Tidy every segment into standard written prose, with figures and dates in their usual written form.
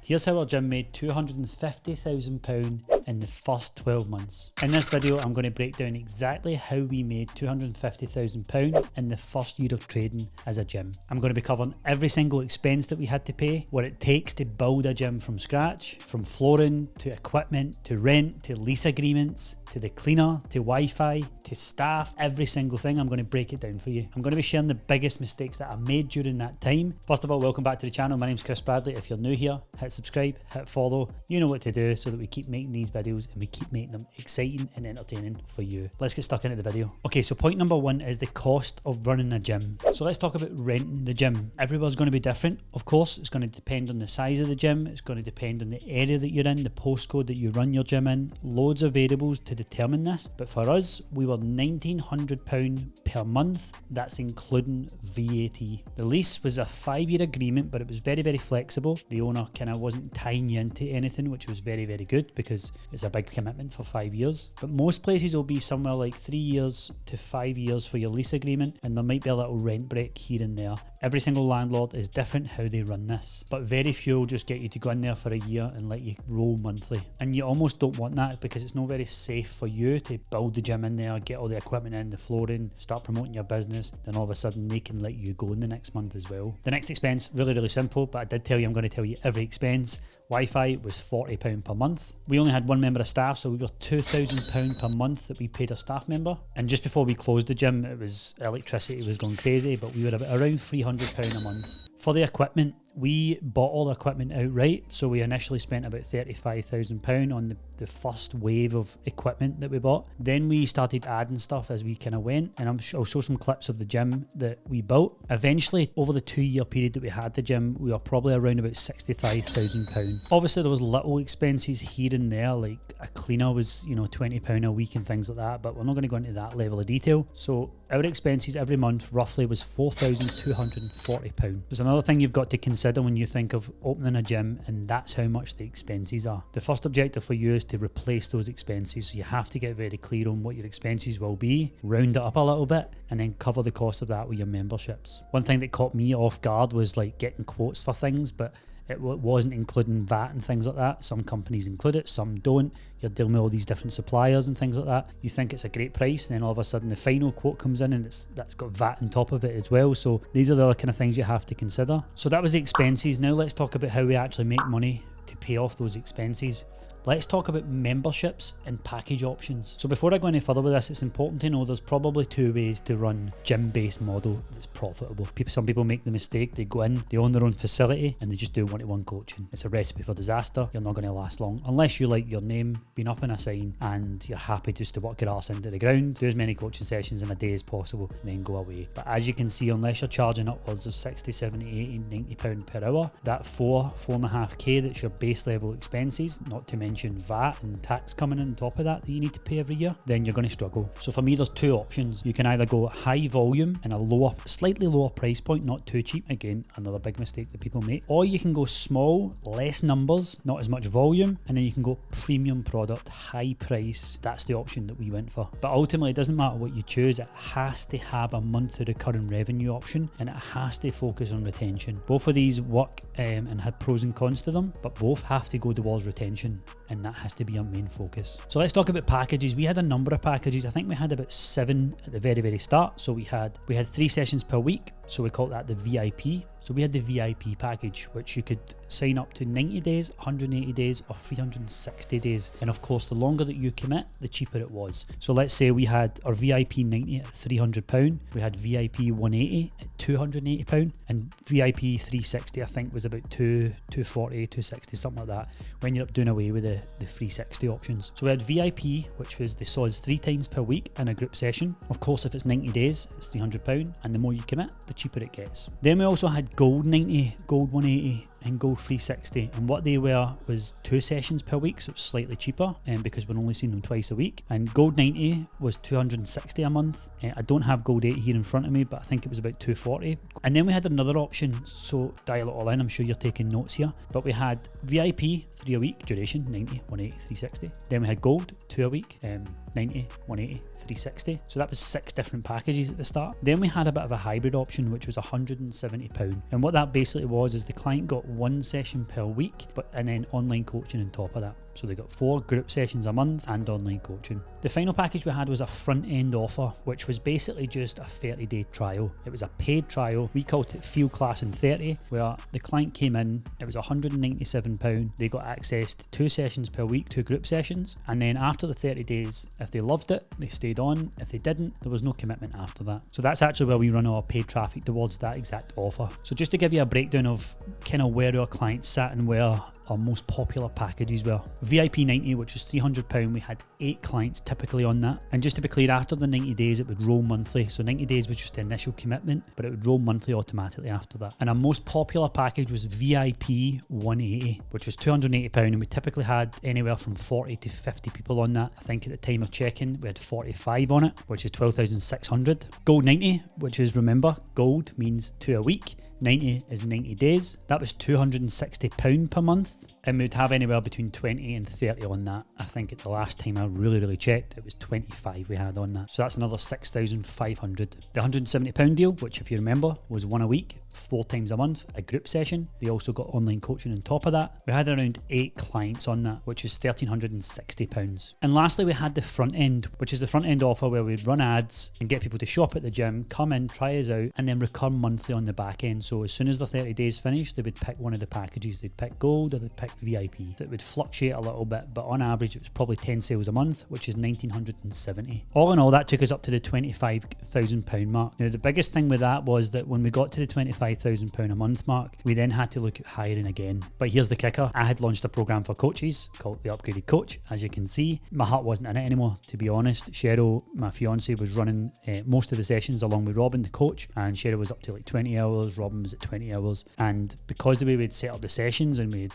Here's how our gym made £250,000 in the first 12 months. In this video, I'm going to break down exactly how we made £250,000 in the first year of trading as a gym. I'm going to be covering every single expense that we had to pay, what it takes to build a gym from scratch, from flooring to equipment to rent to lease agreements to the cleaner to Wi-Fi to staff, every single thing. I'm going to break it down for you. I'm going to be sharing the biggest mistakes that I made during that time. First of all, welcome back to the channel. My name's Chris Bradley. If you're new here, hit subscribe, hit follow. You know what to do so that we keep making these videos and we keep making them exciting and entertaining for you. Let's get stuck into the video. Okay, so point number one is the cost of running a gym. So let's talk about renting the gym. Everywhere's going to be different. Of course, it's going to depend on the size of the gym. It's going to depend on the area that you're in, the postcode that you run your gym in. Loads of variables to determine this. But for us, we were £1,900 per month. That's including VAT. The lease was a 5-year agreement, but it was very, very flexible. The owner kind of wasn't tying you into anything, which was very, very good because it's a big commitment for 5 years. But most places will be somewhere like 3 years to 5 years for your lease agreement, and there might be a little rent break here and there. Every single landlord is different how they run this, but very few will just get you to go in there for a year and let you roll monthly. And you almost don't want that because it's not very safe for you to build the gym in there, get all the equipment in, the flooring, start promoting your business, then all of a sudden they can let you go in the next month as well. The next expense, really, really simple, but I did tell you I'm going to tell you every expense. Wi-Fi was £40 per month. We only had one member of staff, so we were £2,000 per month that we paid a staff member. And just before we closed the gym, electricity was going crazy, but we were around £300 a month. For the equipment, we bought all the equipment outright, so we initially spent about £35,000 on the first wave of equipment that we bought. Then we started adding stuff as we kind of went, and I'll show some clips of the gym that we built. Eventually, over the 2-year period that we had the gym, we were probably around about £65,000. Obviously, there was little expenses here and there, like a cleaner was, £20 a week and things like that, but we're not going to go into that level of detail. So our expenses every month roughly was £4,240. There's another thing you've got to consider when you think of opening a gym, and that's how much the expenses are. The first objective for you is to replace those expenses, so you have to get very clear on what your expenses will be, round it up a little bit, and then cover the cost of that with your memberships. One thing that caught me off guard was like getting quotes for things, but it wasn't including VAT and things like that. Some companies include it, some don't. You're dealing with all these different suppliers and things like that. You think it's a great price, and then all of a sudden the final quote comes in and that's got VAT on top of it as well. So these are the other kind of things you have to consider. So that was the expenses. Now let's talk about how we actually make money to pay off those expenses. Let's talk about memberships and package options. So before I go any further with this, it's important to know there's probably 2 ways to run gym-based model that's profitable. Some people make the mistake, they go in, they own their own facility, and they just do one-to-one coaching. It's a recipe for disaster. You're not going to last long unless you like your name being up in a sign and you're happy just to work your arse into the ground, do as many coaching sessions in a day as possible, and then go away. But as you can see, unless you're charging upwards of 60, 70, 80, 90 pound per hour, that 4.5k that's your base level expenses, not to mention VAT and tax coming in on top of that you need to pay every year, then you're going to struggle. So for me, there's 2 options. You can either go high volume and a slightly lower price point, not too cheap, again another big mistake that people make, or you can go small, less numbers, not as much volume, and then you can go premium product, high price. That's the option that we went for. But ultimately, it doesn't matter what you choose, it has to have a monthly recurring revenue option, and it has to focus on retention. Both of these work and had pros and cons to them, but both have to go towards retention, and that has to be our main focus. So let's talk about packages. We had a number of packages. I think we had about 7 at the very, very start. So we had 3 sessions per week. So we call that the VIP. So we had the VIP package, which you could sign up to 90 days, 180 days, or 360 days. And of course, the longer that you commit, the cheaper it was. So let's say we had our VIP 90 at £300. We had VIP 180 at £280. And VIP 360, I think, was about 240, 260, something like that. We ended up doing away with the 360 options. So we had VIP, which was they saw us 3 times per week in a group session. Of course, if it's 90 days, it's £300. And the more you commit, the cheaper it gets. Then we also had Gold 90, Gold 180, and Gold 360, and what they were was 2 sessions per week, so it's slightly cheaper because we're only seeing them twice a week. And Gold 90 was 260 a month. I don't have Gold 80 here in front of me, but I think it was about 240. And then we had another option, so dial it all in, I'm sure you're taking notes here, but we had VIP 3 a week, duration 90, 180, 360. Then we had Gold 2 a week, 90, 180, 360. So that was 6 different packages at the start. Then we had a bit of a hybrid option, which was £170. And what that basically was is the client got 1 session per week, and then online coaching on top of that. So they got 4 group sessions a month and online coaching. The final package we had was a front end offer, which was basically just a 30-day trial. It was a paid trial. We called it Field Class in 30, where the client came in, it was £197. They got access to 2 sessions per week, 2 group sessions. And then after the 30 days, if they loved it, they stayed on. If they didn't, there was no commitment after that. So that's actually where we run our paid traffic towards that exact offer. So just to give you a breakdown of kind of where our clients sat and where our most popular packages were. VIP 90, which was £300, we had 8 clients typically on that. And just to be clear, after the 90 days, it would roll monthly. So 90 days was just the initial commitment, but it would roll monthly automatically after that. And our most popular package was VIP 180, which was £280, and we typically had anywhere from 40 to 50 people on that. I think at the time of checking, we had 45 on it, which is 12,600. Gold 90, which is, remember, gold means 2 a week. 90 is 90 days. That was £260 per month, and we'd have anywhere between 20 and 30 on that. I think at the last time I really checked, it was 25 we had on that. So that's another 6,500. The £170 deal, which if you remember was 1 a week, 4 times a month, a group session. They also got online coaching on top of that. We had around 8 clients on that, which is £1,360. And lastly, we had the front end, which is the front end offer where we'd run ads and get people to shop at the gym, come in, try us out, and then recur monthly on the back end. So as soon as the 30 days finished, they would pick one of the packages. They'd pick gold or they'd pick VIP. It would fluctuate a little bit, but on average, it was probably 10 sales a month, which is 1,970. All in all, that took us up to the £25,000 mark. Now, the biggest thing with that was that when we got to the £25,000 a month mark, we then had to look at hiring again. But here's the kicker. I had launched a program for coaches called the Upgraded Coach. As you can see, my heart wasn't in it anymore, to be honest. Cheryl, my fiance, was running most of the sessions along with Robin, the coach, and Cheryl was up to like 20 hours, Robin was at 20 hours. And because the way we'd set up the sessions and it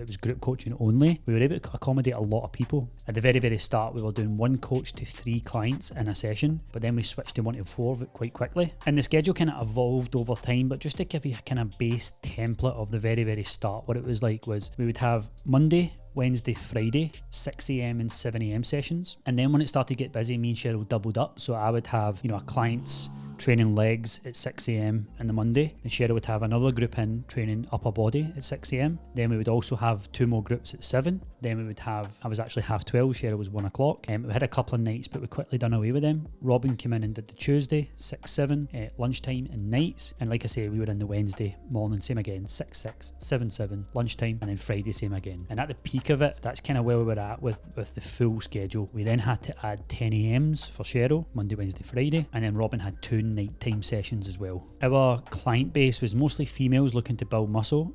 was group coaching only, we were able to accommodate a lot of people. At the very start, we were doing 1 coach to 3 clients in a session, but then we switched to 1 to 4 quite quickly. And the schedule kind of evolved over time, but just to give you a kind of base template of the very start, what it was like was we would have Monday, Wednesday, Friday, 6 a.m. and 7 a.m. sessions. And then when it started to get busy, me and Cheryl doubled up. So I would have, a client's training legs at 6 a.m. on the Monday, and Cheryl would have another group in training upper body at 6 a.m. Then we would also have 2 more groups at 7. Then we would have, I was actually 12:30, Cheryl was 1 o'clock. We had a couple of nights, but we quickly done away with them. Robin came in and did the Tuesday, 6-7, lunchtime and nights. And like I say, we were in the Wednesday morning, same again, 6-6, 7-7, lunchtime, and then Friday, same again. And at the peak of it, that's kind of where we were at with the full schedule. We then had to add 10 a.m.s for Cheryl, Monday, Wednesday, Friday, and then Robin had 2 nighttime sessions as well. Our client base was mostly females looking to build muscle,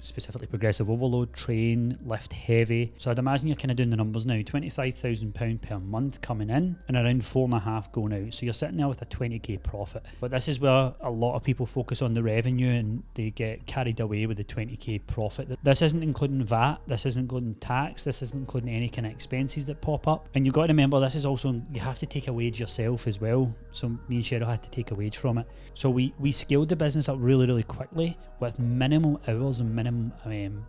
specifically progressive overload, train, lift heavy. So I'd imagine you're kind of doing the numbers now, £25,000 per month coming in and around 4.5 going out. So you're sitting there with a 20k profit. But this is where a lot of people focus on the revenue and they get carried away with the 20k profit. This isn't including VAT, this isn't including tax, this isn't including any kind of expenses that pop up. And you've got to remember, this is also, you have to take a wage yourself as well. So me and Cheryl had to take a wage from it. So we scaled the business up really quickly with minimal hours and minimum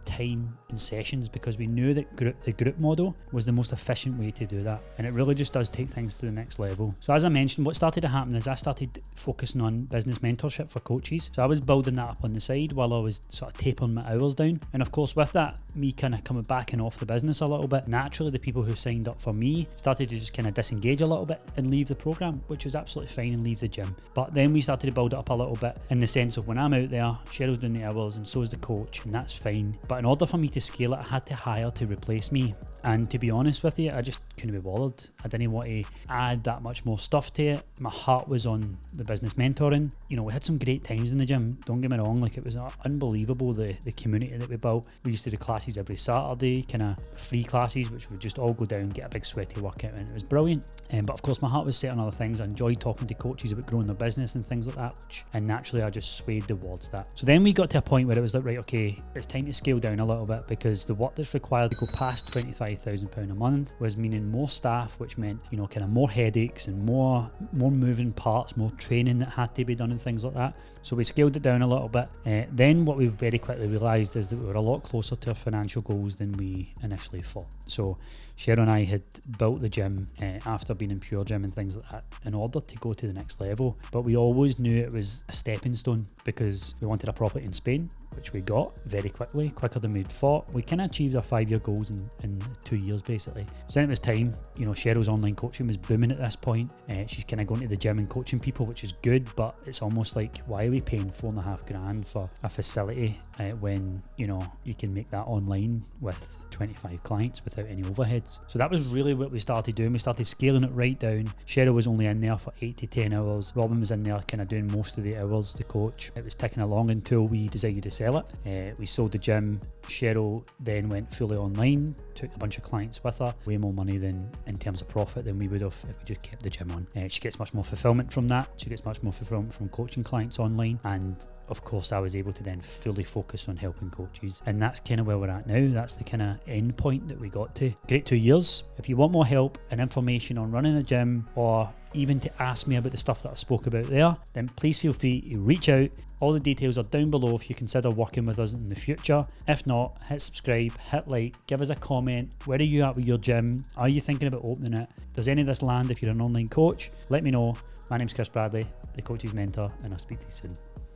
time and sessions, because we knew that the group model was the most efficient way to do that. And it really just does take things to the next level. So as I mentioned, what started to happen is I started focusing on business mentorship for coaches. So I was building that up on the side while I was sort of tapering my hours down. And of course, with that, me kind of coming back and off the business a little bit, naturally the people who signed up for me started to just kind of disengage a little bit and leave the program, which was absolutely fine, and leave the gym. But then we started to build it up a little bit in the sense of when I'm out there, Cheryl's doing the hours and so is the coach, and that's fine. But in order for me to scale it, I had to hire to replace me. And to be honest with you, I just couldn't be bothered. I didn't want to add that much more stuff to it. My heart was on the business mentoring. We had some great times in the gym, don't get me wrong, like it was unbelievable, the community that we built. We used to do classes every Saturday, kind of free classes, which would just all go down, get a big sweaty workout, and it was brilliant. But of course my heart was set on other things. I enjoyed talking to coaches about growing their business and things like that, and naturally I just swayed towards that. So then we got to a point where it was like, right, okay, it's time to scale down a little bit, because the work that's required to go past £25,000 a month was meaning more staff, which meant, kind of more headaches and more moving parts, more training that had to be done and things like that. So we scaled it down a little bit. Then what we very quickly realised is that we were a lot closer to our financial goals than we initially thought. So Cheryl and I had built the gym after being in Pure Gym and things like that in order to go to the next level. But we always knew it was a stepping stone, because we wanted a property in Spain. which we got very quickly, quicker than we'd thought. We kind of achieved our 5-year goals in 2 years basically. So then it was time, you know, Cheryl's online coaching was booming at this point. She's kind of going to the gym and coaching people, which is good, but it's almost like, why are we paying $4,500 for a facility when, you know, you can make that online with 25 clients without any overheads? So that was really what we started doing. We started scaling it right down. Cheryl was only in there for 8 to 10 hours. Robin was in there kind of doing most of the hours, the coach. It was ticking along until we decided to sell it. We sold the gym. Cheryl then went fully online, took a bunch of clients with her, way more money than in terms of profit than we would have if we just kept the gym on. She gets much more fulfillment from that. She gets much more fulfillment from coaching clients online, and of course I was able to then fully focus on helping coaches, and that's kind of where we're at now. That's the kind of end point that we got to. Great 2 years. If you want more help and information on running a gym, or even to ask me about the stuff that I spoke about there, then please feel free to reach out. All the details are down below if you consider working with us in the future. If not, hit subscribe, hit like, give us a comment. Where are you at with your gym? Are you thinking about opening it? Does any of this land if you're an online coach? Let me know. My name's Chris Bradley, the Coach's Mentor, and I'll speak to you soon.